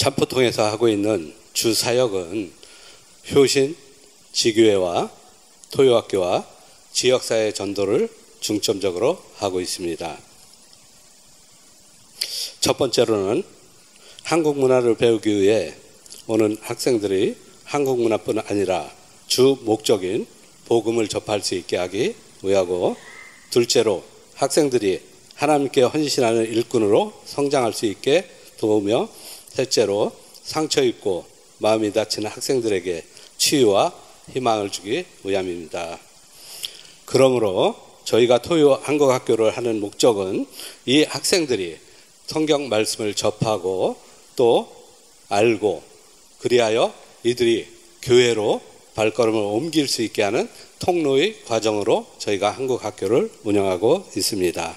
참포통에서 하고 있는 주 사역은 효신, 지교회와 토요학교와 지역사회 전도를 중점적으로 하고 있습니다. 첫 번째로는 한국 문화를 배우기 위해 오는 학생들이 한국 문화뿐 아니라 주 목적인 복음을 접할 수 있게 하기 위하고, 둘째로 학생들이 하나님께 헌신하는 일꾼으로 성장할 수 있게 도우며, 셋째로 상처 입고 마음이 다치는 학생들에게 치유와 희망을 주기 위함입니다. 그러므로 저희가 토요 한국학교를 하는 목적은 이 학생들이 성경 말씀을 접하고 또 알고, 그리하여 이들이 교회로 발걸음을 옮길 수 있게 하는 통로의 과정으로 저희가 한국학교를 운영하고 있습니다.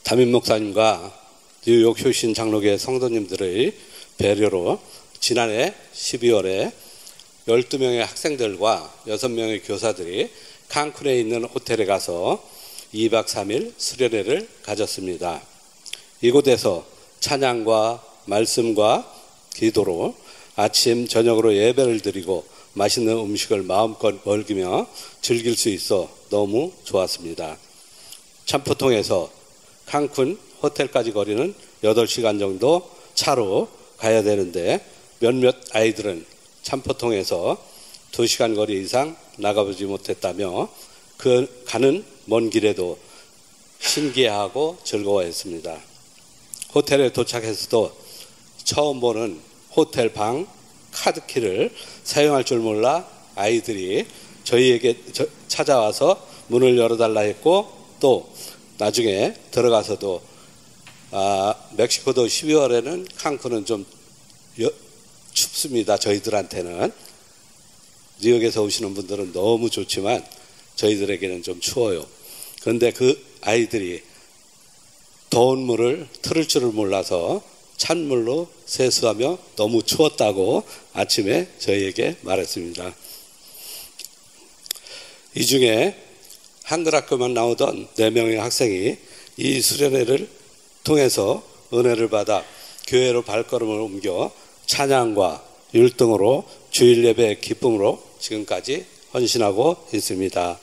담임 목사님과 뉴욕 효신 장로교회 성도님들의 배려로 지난해 12월에 12명의 학생들과 6명의 교사들이 칸쿤에 있는 호텔에 가서 2박 3일 수련회를 가졌습니다. 이곳에서 찬양과 말씀과 기도로 아침 저녁으로 예배를 드리고 맛있는 음식을 마음껏 먹으며 즐길 수 있어 너무 좋았습니다. 참포통에서 칸쿤 호텔까지 거리는 8시간 정도 차로 가야 되는데 몇몇 아이들은 참포통에서 2시간 거리 이상 나가보지 못했다며 그 가는 먼 길에도 신기해하고 즐거워했습니다. 호텔에 도착해서도 처음 보는 호텔 방 카드키를 사용할 줄 몰라 아이들이 저희에게 찾아와서 문을 열어달라 했고, 또 나중에 들어가서도 멕시코도 12월에는 칸쿤은 좀 춥습니다. 저희들한테는. 뉴욕에서 오시는 분들은 너무 좋지만 저희들에게는 좀 추워요. 그런데 그 아이들이 더운 물을 틀을 줄을 몰라서 찬물로 세수하며 너무 추웠다고 아침에 저희에게 말했습니다. 이 중에 한글학교만 나오던 4명의 학생이 이 수련회를 통해서 은혜를 받아 교회로 발걸음을 옮겨 찬양과 율동으로 주일 예배의 기쁨으로 지금까지 헌신하고 있습니다.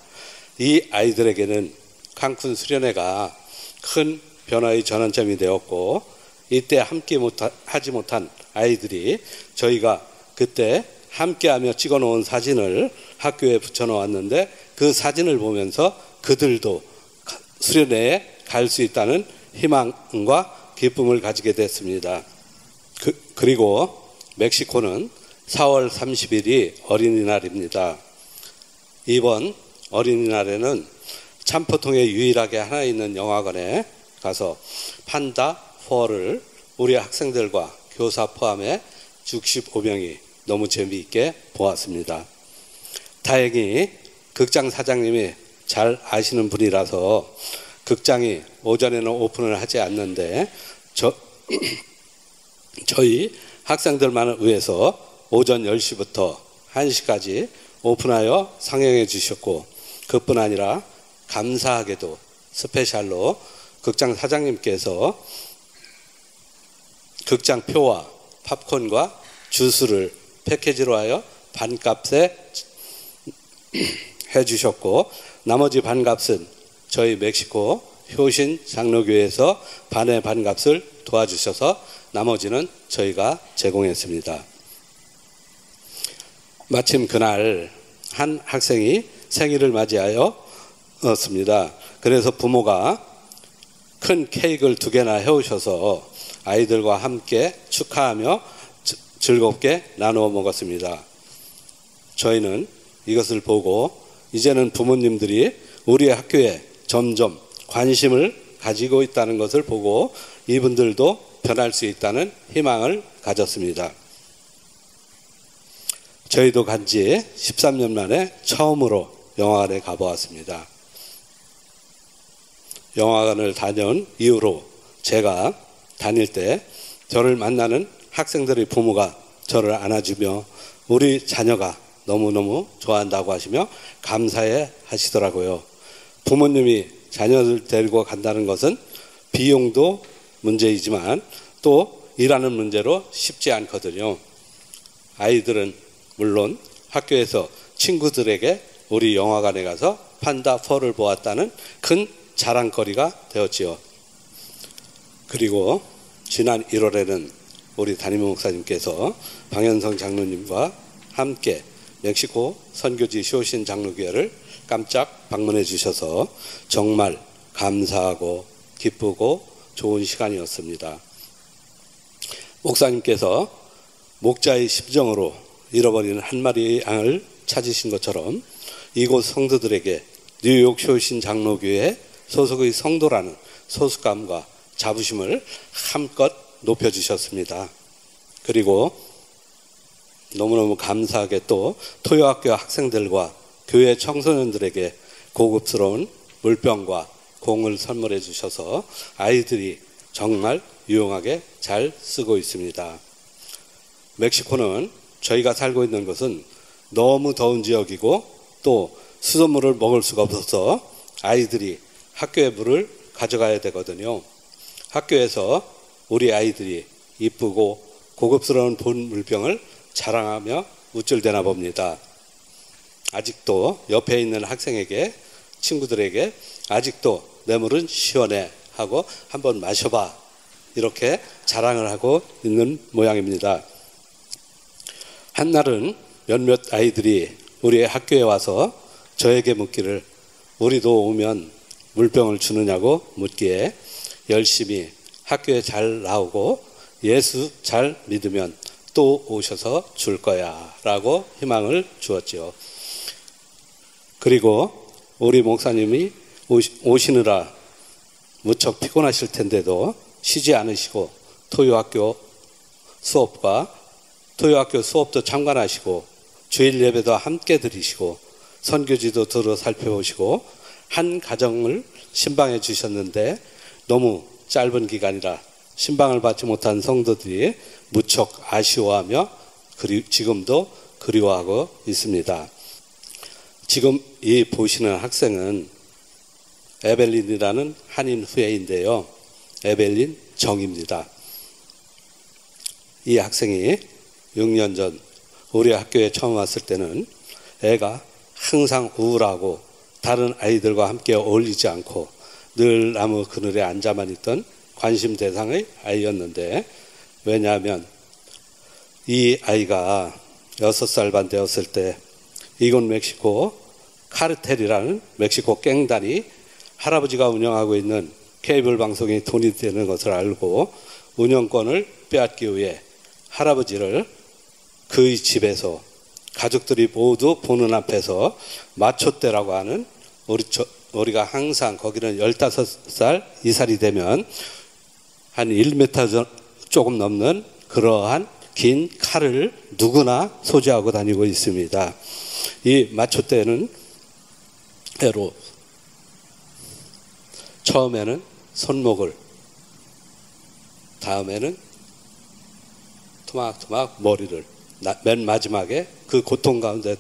이 아이들에게는 칸쿤 수련회가 큰 변화의 전환점이 되었고, 이때 함께 하지 못한 아이들이 저희가 그때 함께하며 찍어놓은 사진을 학교에 붙여놓았는데, 그 사진을 보면서 그들도 수련회에 갈 수 있다는 희망과 기쁨을 가지게 됐습니다. 그리고 멕시코는 4월 30일이 어린이날입니다. 이번 어린이날에는 참포통에 유일하게 하나 있는 영화관에 가서 판다 4를 우리 학생들과 교사 포함해 65명이 너무 재미있게 보았습니다. 다행히 극장 사장님이 잘 아시는 분이라서 극장이 오전에는 오픈을 하지 않는데 저희 학생들만을 위해서 오전 10시부터 1시까지 오픈하여 상영해 주셨고, 그뿐 아니라 감사하게도 스페셜로 극장 사장님께서 극장표와 팝콘과 주스를 패키지로 하여 반값에 해주셨고, 나머지 반값은 저희 멕시코 효신 장로교회에서 반의 반값을 도와주셔서 나머지는 저희가 제공했습니다. 마침 그날 한 학생이 생일을 맞이하였습니다. 그래서 부모가 큰 케이크를 2개나 해오셔서 아이들과 함께 축하하며 즐겁게 나누어 먹었습니다. 저희는 이것을 보고 이제는 부모님들이 우리 학교에 점점 관심을 가지고 있다는 것을 보고 이분들도 변할 수 있다는 희망을 가졌습니다. 저희도 간지 13년 만에 처음으로 영화관에 가보았습니다. 영화관을 다녀온 이후로 제가 다닐 때 저를 만나는 학생들의 부모가 저를 안아주며 우리 자녀가 너무너무 좋아한다고 하시며 감사해 하시더라고요. 부모님이 자녀를 데리고 간다는 것은 비용도 문제이지만 또 일하는 문제로 쉽지 않거든요. 아이들은 물론 학교에서 친구들에게 우리 영화관에 가서 판다 4를 보았다는 큰 자랑거리가 되었지요. 그리고 지난 1월에는 우리 담임 목사님께서 방현성 장로님과 함께 멕시코 선교지 쇼신 장로교회를 깜짝 방문해 주셔서 정말 감사하고 기쁘고 좋은 시간이었습니다. 목사님께서 목자의 심정으로 잃어버린 한 마리의 양을 찾으신 것처럼 이곳 성도들에게 뉴욕 쇼신 장로교회 소속의 성도라는 소속감과 자부심을 한껏 높여주셨습니다. 그리고 너무너무 감사하게 또 토요학교 학생들과 교회 청소년들에게 고급스러운 물병과 공을 선물해 주셔서 아이들이 정말 유용하게 잘 쓰고 있습니다. 멕시코는 저희가 살고 있는 곳은 너무 더운 지역이고 또 수돗물을 먹을 수가 없어서 아이들이 학교에 물을 가져가야 되거든요. 학교에서 우리 아이들이 이쁘고 고급스러운 본 물병을 자랑하며 우쭐대나 봅니다. 아직도 옆에 있는 학생에게 친구들에게 아직도 내 물은 시원해 하고 한번 마셔봐 이렇게 자랑을 하고 있는 모양입니다. 한날은 몇몇 아이들이 우리 학교에 와서 저에게 묻기를 우리도 오면 물병을 주느냐고 묻기에 열심히 학교에 잘 나오고 예수 잘 믿으면 또 오셔서 줄 거야 라고 희망을 주었지요. 그리고 우리 목사님이 오시느라 무척 피곤하실 텐데도 쉬지 않으시고 토요학교 수업도 참관하시고 주일 예배도 함께 드리시고 선교지도 들어 살펴보시고 한 가정을 신방해 주셨는데 너무 짧은 기간이라 신방을 받지 못한 성도들이 무척 아쉬워하며 지금도 그리워하고 있습니다. 지금 이 보시는 학생은 에벨린이라는 한인 후예인데요. 에벨린 정입니다. 이 학생이 6년 전 우리 학교에 처음 왔을 때는 애가 항상 우울하고 다른 아이들과 함께 어울리지 않고 늘 나무 그늘에 앉아만 있던 관심 대상의 아이였는데 왜냐하면 이 아이가 6살 반 되었을 때 이곳 멕시코 카르텔이라는 멕시코 갱단이 할아버지가 운영하고 있는 케이블 방송이 돈이 되는 것을 알고 운영권을 빼앗기 위해 할아버지를 그의 집에서 가족들이 모두 보는 앞에서 마초떼라고 하는 우리가 항상 거기는 15살 이살이 되면 한 1m 조금 넘는 그러한 긴 칼을 누구나 소지하고 다니고 있습니다. 이 마초떼는 애로 처음에는 손목을, 다음에는 토막토막 머리를, 맨 마지막에 그 고통 가운데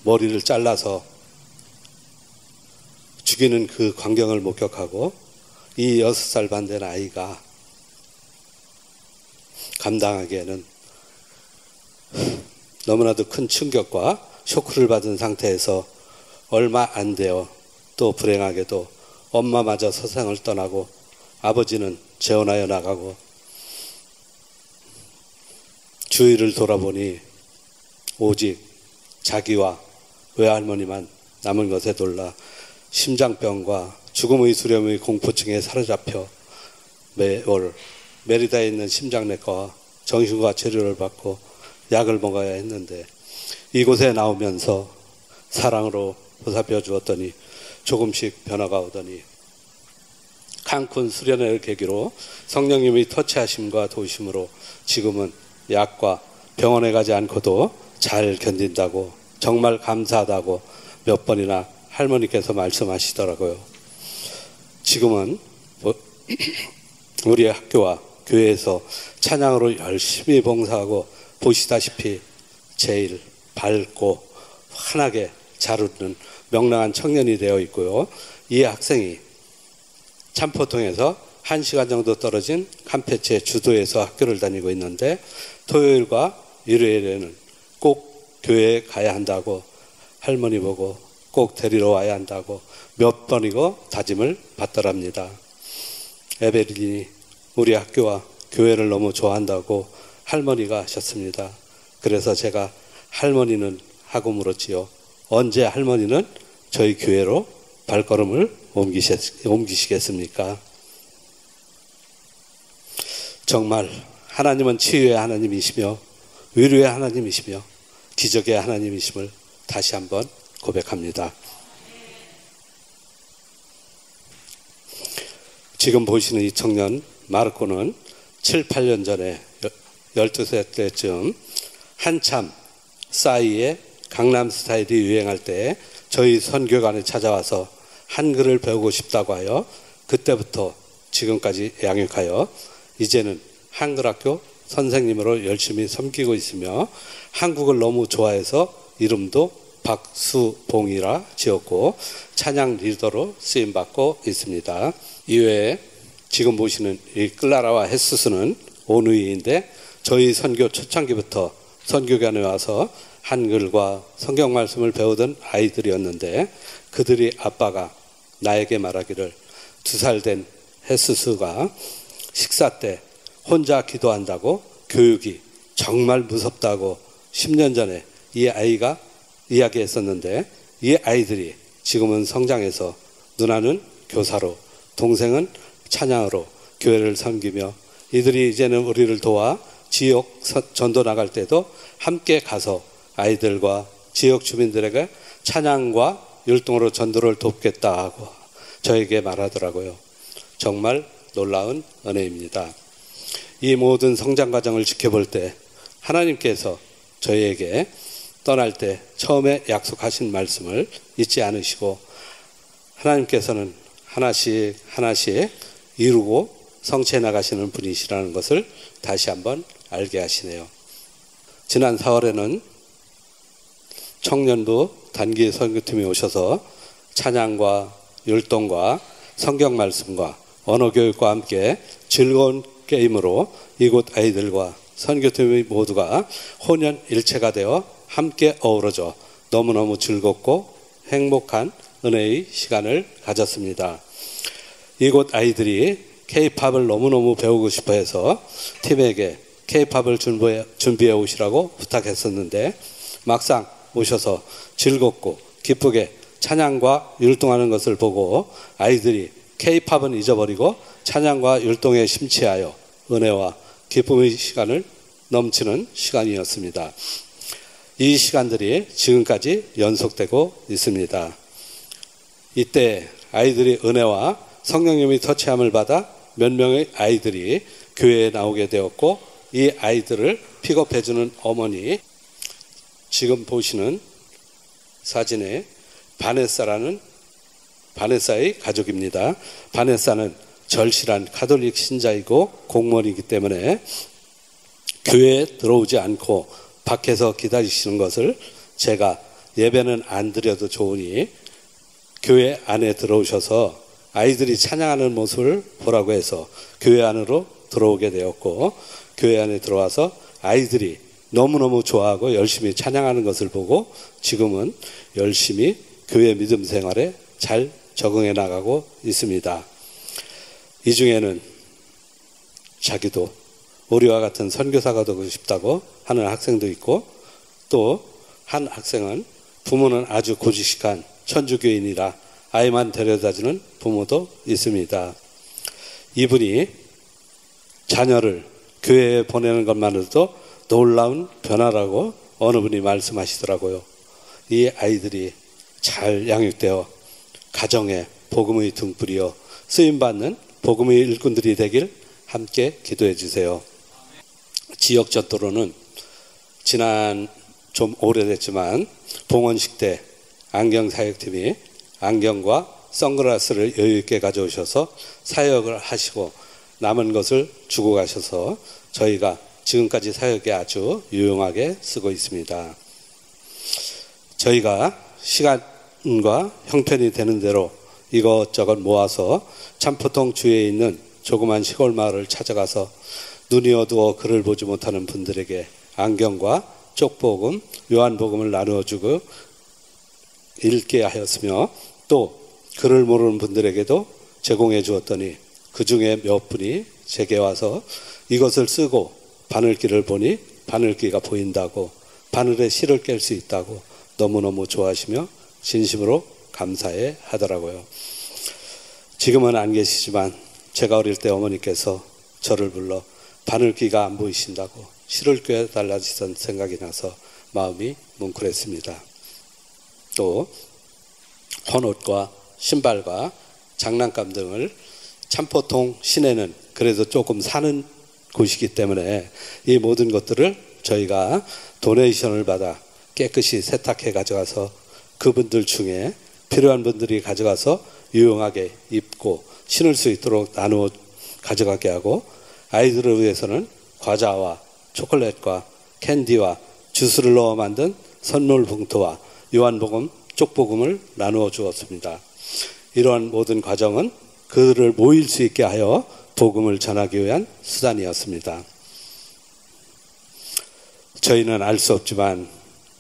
머리를 잘라서 죽이는 그 광경을 목격하고 이 6살 반 된 아이가 감당하기에는 너무나도 큰 충격과 쇼크를 받은 상태에서 얼마 안 되어 또 불행하게도 엄마마저 세상을 떠나고 아버지는 재혼하여 나가고 주위를 돌아보니 오직 자기와 외할머니만 남은 것에 놀라 심장병과 죽음의 두려움의 공포증에 사로잡혀 매월 메리다에 있는 심장내과와 정신과 치료를 받고 약을 먹어야 했는데 이곳에 나오면서 사랑으로 보살펴 주었더니 조금씩 변화가 오더니 칸쿤 수련회를 계기로 성령님의 터치하심과 도우심으로 지금은 약과 병원에 가지 않고도 잘 견딘다고 정말 감사하다고 몇 번이나 할머니께서 말씀하시더라고요. 지금은 우리 학교와 교회에서 찬양으로 열심히 봉사하고 보시다시피 제일 밝고 환하게 잘 웃는 명랑한 청년이 되어 있고요. 이 학생이 참포통에서 1시간 정도 떨어진 campeche 주도에서 학교를 다니고 있는데 토요일과 일요일에는 꼭 교회에 가야 한다고 할머니 보고 꼭 데리러 와야 한다고 몇 번이고 다짐을 받더랍니다. 에베린이 우리 학교와 교회를 너무 좋아한다고 할머니가 하셨습니다. 그래서 제가 할머니는 하고 물었지요. 언제 할머니는 저희 교회로 발걸음을 옮기시겠습니까? 정말 하나님은 치유의 하나님이시며 위로의 하나님이시며 기적의 하나님이심을 다시 한번 고백합니다. 지금 보시는 이 청년 마르코는 7, 8년 전에 12살 때쯤 한참 싸이의 강남 스타일이 유행할 때 저희 선교관에 찾아와서 한글을 배우고 싶다고 하여 그때부터 지금까지 양육하여 이제는 한글학교 선생님으로 열심히 섬기고 있으며 한국을 너무 좋아해서 이름도 박수봉이라 지었고 찬양 리더로 쓰임받고 있습니다. 이외에 지금 보시는 이 클라라와 헤수스는 오누이인데 저희 선교 초창기부터 선교관에 와서 한글과 성경 말씀을 배우던 아이들이었는데 그들이 아빠가 나에게 말하기를 2살 된 헤수스가 식사 때 혼자 기도한다고 교육이 정말 무섭다고 10년 전에 이 아이가 이야기했었는데 이 아이들이 지금은 성장해서 누나는 교사로 동생은 찬양으로 교회를 섬기며 이들이 이제는 우리를 도와 지역 전도 나갈 때도 함께 가서 아이들과 지역 주민들에게 찬양과 율동으로 전도를 돕겠다 하고 저에게 말하더라고요. 정말 놀라운 은혜입니다. 이 모든 성장 과정을 지켜볼 때 하나님께서 저희에게 떠날 때 처음에 약속하신 말씀을 잊지 않으시고 하나님께서는 하나씩 하나씩 이루고 성취해 나가시는 분이시라는 것을 다시 한번 알게 하시네요. 지난 4월에는 청년부 단기 선교팀이 오셔서 찬양과 율동과 성경 말씀과 언어 교육과 함께 즐거운 게임으로 이곳 아이들과 선교팀이 모두가 혼연일체가 되어 함께 어우러져 너무너무 즐겁고 행복한 은혜의 시간을 가졌습니다. 이곳 아이들이 K-팝을 너무너무 배우고 싶어 해서 팀에게 K-팝을 준비해 오시라고 부탁했었는데 막상 오셔서 즐겁고 기쁘게 찬양과 율동하는 것을 보고 아이들이 K-팝은 잊어버리고 찬양과 율동에 심취하여 은혜와 기쁨의 시간을 넘치는 시간이었습니다. 이 시간들이 지금까지 연속되고 있습니다. 이때 아이들이 은혜와 성령님의 터치함을 받아 몇 명의 아이들이 교회에 나오게 되었고 이 아이들을 픽업해주는 어머니, 지금 보시는 사진에 바네사라는 바네사의 가족입니다. 바네사는 절실한 가톨릭 신자이고 공무원이기 때문에 교회에 들어오지 않고 밖에서 기다리시는 것을 제가 예배는 안 드려도 좋으니 교회 안에 들어오셔서 아이들이 찬양하는 모습을 보라고 해서 교회 안으로 들어오게 되었고 교회 안에 들어와서 아이들이 너무너무 좋아하고 열심히 찬양하는 것을 보고 지금은 열심히 교회 믿음 생활에 잘 적응해 나가고 있습니다. 이 중에는 자기도 우리와 같은 선교사가 되고 싶다고 하는 학생도 있고 또 한 학생은 부모는 아주 고지식한 천주교인이라 아이만 데려다주는 부모도 있습니다. 이분이 자녀를 교회에 보내는 것만으로도 놀라운 변화라고 어느 분이 말씀하시더라고요. 이 아이들이 잘 양육되어 가정에 복음의 등불이여 쓰임받는 복음의 일꾼들이 되길 함께 기도해 주세요. 지역 전도로는 지난 좀 오래됐지만 봉헌식 때 안경사역팀이 안경과 선글라스를 여유있게 가져오셔서 사역을 하시고 남은 것을 주고 가셔서 저희가 지금까지 사역에 아주 유용하게 쓰고 있습니다. 저희가 시간과 형편이 되는 대로 이것저것 모아서 참포통 주위에 있는 조그만 시골 마을을 찾아가서 눈이 어두워 글을 보지 못하는 분들에게 안경과 쪽복음, 요한복음을 나누어주고 읽게 하였으며 또 글을 모르는 분들에게도 제공해 주었더니 그 중에 몇 분이 제게 와서 이것을 쓰고 바늘귀를 보니 바늘귀가 보인다고, 바늘에 실을 깰 수 있다고 너무너무 좋아하시며 진심으로 감사해 하더라고요. 지금은 안 계시지만 제가 어릴 때 어머니께서 저를 불러 바늘귀가 안 보이신다고 실을 꿰달라지던 생각이 나서 마음이 뭉클했습니다. 또 헌옷과 신발과 장난감 등을 참포통 시내는 그래도 조금 사는 곳이기 때문에 이 모든 것들을 저희가 도네이션을 받아 깨끗이 세탁해 가져가서 그분들 중에 필요한 분들이 가져가서 유용하게 입고 신을 수 있도록 나누어 가져가게 하고, 아이들을 위해서는 과자와 초콜릿과 캔디와 주스를 넣어 만든 선물 봉투와 요한복음, 쪽복음을 나누어 주었습니다. 이러한 모든 과정은 그들을 모일 수 있게 하여 복음을 전하기 위한 수단이었습니다. 저희는 알 수 없지만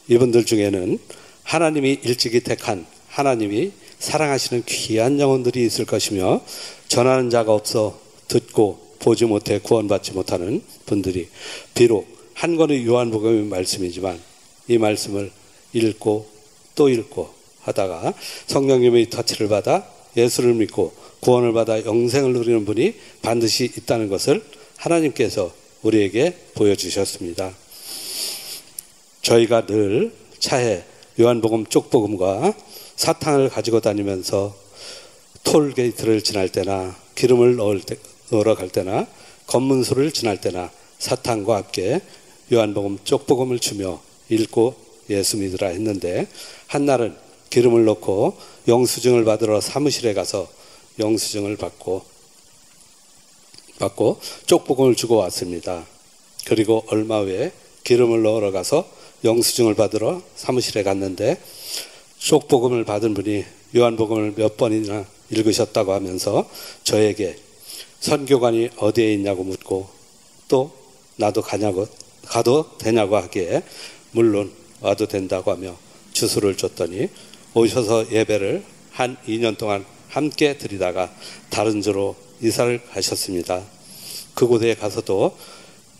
이분들 중에는 하나님이 일찍이 택한, 하나님이 사랑하시는 귀한 영혼들이 있을 것이며, 전하는 자가 없어 듣고 보지 못해 구원받지 못하는 분들이 비록 한 권의 요한복음의 말씀이지만 이 말씀을 읽고 또 읽고 하다가 성령님의 터치를 받아 예수를 믿고 구원을 받아 영생을 누리는 분이 반드시 있다는 것을 하나님께서 우리에게 보여주셨습니다. 저희가 늘 차에 요한복음 쪽복음과 사탕을 가지고 다니면서 톨게이트를 지날 때나 기름을 넣으러 갈 때나 검문소를 지날 때나 사탕과 함께 요한복음 쪽복음을 주며 읽고 예수 믿으라 했는데, 한날은 기름을 넣고 영수증을 받으러 사무실에 가서 영수증을 받고 쪽복음을 주고 왔습니다. 그리고 얼마 후에 기름을 넣으러 가서 영수증을 받으러 사무실에 갔는데 쪽복음을 받은 분이 요한복음을 몇 번이나 읽으셨다고 하면서 저에게 선교관이 어디에 있냐고 묻고 또 나도 가도 되냐고 하기에 물론 와도 된다고 하며 주소를 줬더니 오셔서 예배를 한 2년 동안 함께 드리다가 다른 주로 이사를 가셨습니다. 그곳에 가서도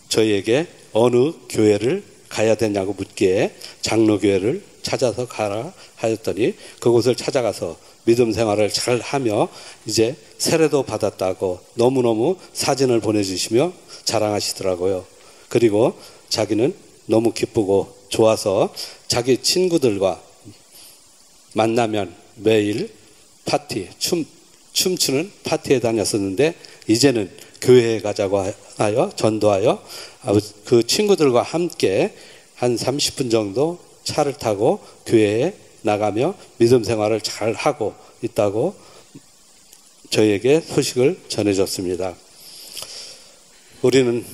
저희에게 어느 교회를 가야 되냐고 묻기에 장로교회를 찾아서 가라 하였더니 그곳을 찾아가서 믿음 생활을 잘 하며 이제 세례도 받았다고 너무너무 사진을 보내주시며 자랑하시더라고요. 그리고 자기는 너무 기쁘고 좋아서 자기 친구들과 만나면 매일 파티, 춤추는 파티에 다녔었는데 이제는 교회에 가자고 하여 전도하여 그 친구들과 함께 한 30분 정도 차를 타고 교회에 나가며 믿음 생활을 잘 하고 있다고 저희에게 소식을 전해줬습니다. 우리는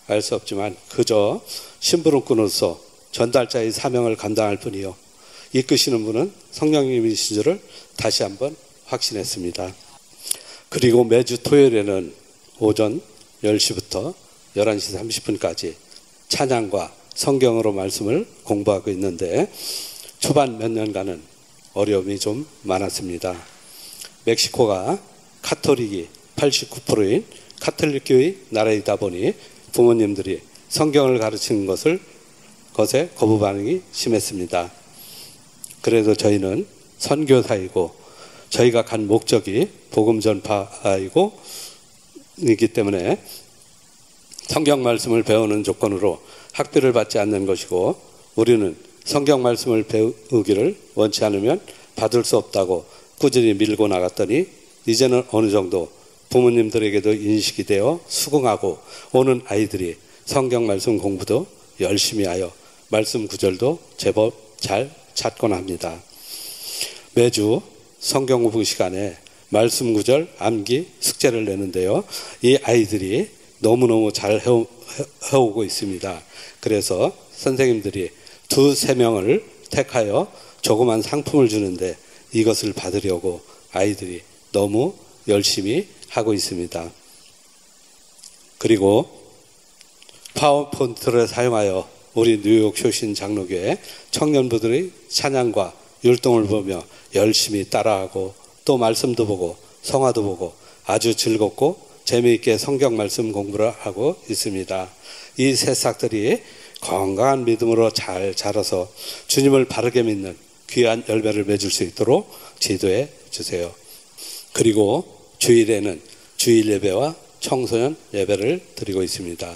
알 수 없지만 그저 심부름꾼으로서 전달자의 사명을 감당할 뿐이요, 이끄시는 분은 성령님이신 줄을 다시 한번 확신했습니다. 그리고 매주 토요일에는 오전 10시부터 11시 30분까지 찬양과 성경으로 말씀을 공부하고 있는데 초반 몇 년간은 어려움이 좀 많았습니다. 멕시코가 카톨릭이 89%인 카톨릭교의 나라이다 보니 부모님들이 성경을 가르치는 것에 거부 반응이 심했습니다. 그래도 저희는 선교사이고 저희가 간 목적이 복음 전파이고 이기 때문에 성경 말씀을 배우는 조건으로 학비를 받지 않는 것이고, 우리는 성경 말씀을 배우기를 원치 않으면 받을 수 없다고 꾸준히 밀고 나갔더니 이제는 어느 정도 부모님들에게도 인식이 되어 수긍하고 오는 아이들이 성경 말씀 공부도 열심히 하여 말씀 구절도 제법 잘 찾곤 합니다. 매주 성경 공부 시간에 말씀 구절 암기 숙제를 내는데요, 이 아이들이 너무너무 잘 해오고 있습니다. 그래서 선생님들이 2-3명을 택하여 조그만 상품을 주는데 이것을 받으려고 아이들이 너무 열심히 하고 있습니다. 그리고 파워포인트를 사용하여 우리 뉴욕 효신 장로교회 청년부들의 찬양과 율동을 보며 열심히 따라하고 또 말씀도 보고 성화도 보고 아주 즐겁고 재미있게 성경 말씀 공부를 하고 있습니다. 이 새싹들이 건강한 믿음으로 잘 자라서 주님을 바르게 믿는 귀한 열매를 맺을 수 있도록 지도해 주세요. 그리고 주일에는 주일 예배와 청소년 예배를 드리고 있습니다.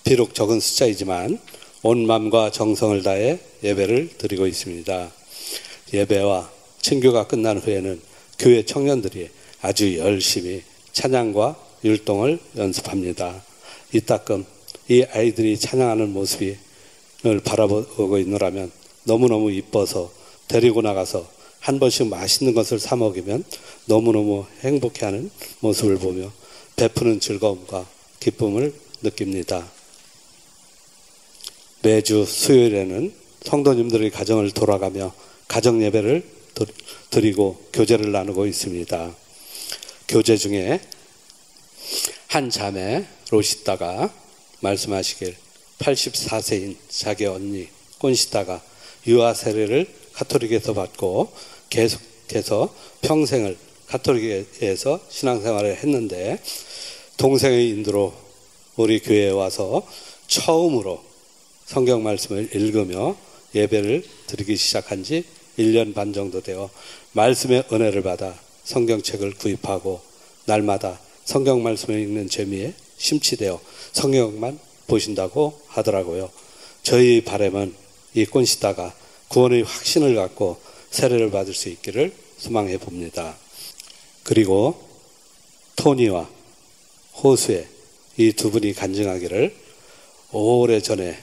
비록 적은 숫자이지만 온 마음과 정성을 다해 예배를 드리고 있습니다. 예배와 친교가 끝난 후에는 교회 청년들이 아주 열심히 찬양과 율동을 연습합니다. 이따금 이 아이들이 찬양하는 모습을 바라보고 있노라면 너무너무 이뻐서 데리고 나가서 한 번씩 맛있는 것을 사 먹이면 너무너무 행복해하는 모습을 보며 베푸는 즐거움과 기쁨을 느낍니다. 매주 수요일에는 성도님들의 가정을 돌아가며 가정 예배를 드리고 교제를 나누고 있습니다. 교제 중에 한 자매 로시다가 말씀하시길 84세인 자기 언니 꼰시다가 유아 세례를 가톨릭에서 받고 계속해서 평생을 가톨릭에서 신앙생활을 했는데 동생의 인도로 우리 교회에 와서 처음으로 성경 말씀을 읽으며 예배를 드리기 시작한 지 1년 반 정도 되어 말씀의 은혜를 받아 성경책을 구입하고 날마다 성경 말씀을 읽는 재미에 심취되어 성경만 보신다고 하더라고요. 저희 바람은 이 꼰시다가 구원의 확신을 갖고 세례를 받을 수 있기를 소망해 봅니다. 그리고 토니와 호수에 이 두 분이 간증하기를 오래전에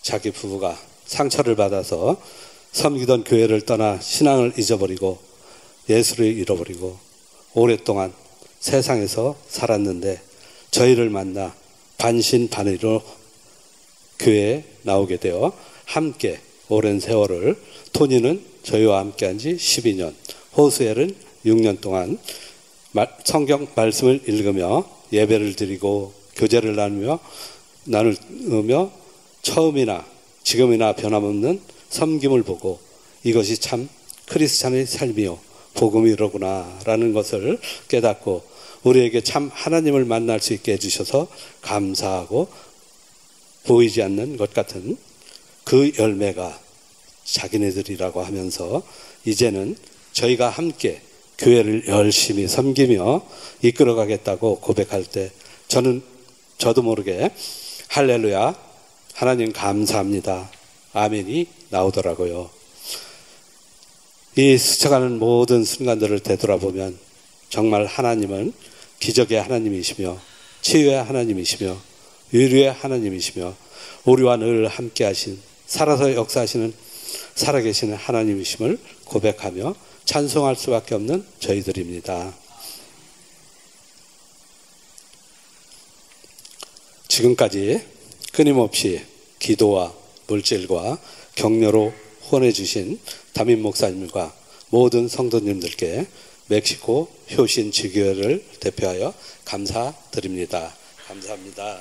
자기 부부가 상처를 받아서 섬기던 교회를 떠나 신앙을 잊어버리고 예수를 잃어버리고 오랫동안 세상에서 살았는데 저희를 만나 반신반의로 교회에 나오게 되어 함께 오랜 세월을 토니는 저희와 함께한 지 12년, 호수엘은 6년 동안 성경 말씀을 읽으며 예배를 드리고 교제를 나누며 처음이나 지금이나 변함없는 섬김을 보고 이것이 참 크리스찬의 삶이요 복음이로구나 라는 것을 깨닫고 우리에게 참 하나님을 만날 수 있게 해주셔서 감사하고 보이지 않는 것 같은 그 열매가 자기네들이라고 하면서 이제는 저희가 함께 교회를 열심히 섬기며 이끌어가겠다고 고백할 때 저도 모르게 할렐루야 하나님 감사합니다 아멘이 나오더라고요. 이 스쳐가는 모든 순간들을 되돌아보면 정말 하나님은 기적의 하나님이시며 치유의 하나님이시며 위로의 하나님이시며 우리와 늘 함께 하신 살아서 역사하시는 살아계시는 하나님이심을 고백하며 찬송할 수밖에 없는 저희들입니다. 지금까지 끊임없이 기도와 물질과 격려로 후원해 주신 담임 목사님과 모든 성도님들께 멕시코 효신 지교회를 대표하여 감사드립니다. 감사합니다.